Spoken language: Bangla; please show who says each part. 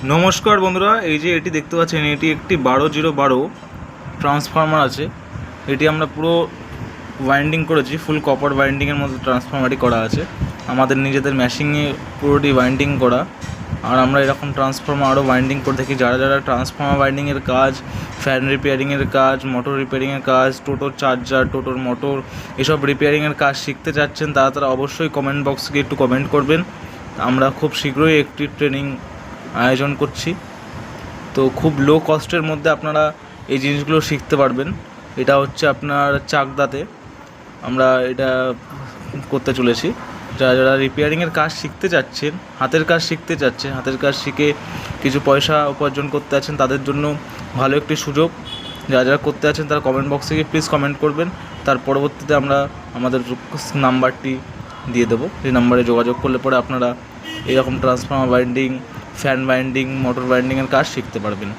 Speaker 1: নমস্কার বন্ধুরা, এই যে এটি দেখতে পাচ্ছেন, এটি একটি 12012 ট্রান্সফরমার আছে। এটি আমরা পুরো ওয়াইন্ডিং করেছি, ফুল কপার ওয়াইন্ডিংয়ের মধ্যে ট্রান্সফরমারটি করা আছে। আমাদের নিজেদের মেশিনে পুরোটি ওয়াইন্ডিং করা। আর আমরা এরকম ট্রান্সফরমার আরও ওয়াইন্ডিং করে থাকি। যারা যারা ট্রান্সফরমার ওয়াইন্ডিংয়ের কাজ, ফ্যান রিপেয়ারিংয়ের কাজ, মোটর রিপেয়ারিংয়ের কাজ, টোটোর চার্জার, টোটোর মোটর এসব রিপেয়ারিংয়ের কাজ শিখতে চাচ্ছেন, তারা অবশ্যই কমেন্ট বক্সে একটু কমেন্ট করবেন। আমরা খুব শীঘ্রই একটি ট্রেনিং আয়োজন করছি। তো খুব লো কস্টের মধ্যে আপনারা এই জিনিসগুলো শিখতে পারবেন। এটা হচ্ছে আপনার চাকদাতে আমরা এটা করতে চলেছি। যারা যারা রিপেয়ারিংয়ের কাজ শিখতে চাচ্ছেন, হাতের কাজ শিখতে চাচ্ছেন, হাতের কাজ শিখে কিছু পয়সা উপার্জন করতে আছেন, তাদের জন্য ভালো একটি সুযোগ। যারা যারা করতে আছেন তারা কমেন্ট বক্সে গিয়ে প্লিজ কমেন্ট করবেন। তার পরবর্তীতে আমরা আমাদের নাম্বারটি দিয়ে দেবো। এই নাম্বারে যোগাযোগ করলে পরে আপনারা এরকম transformer binding, fan binding, motor বাইন্ডিংয়ের কাজ শিখতে পারবেন।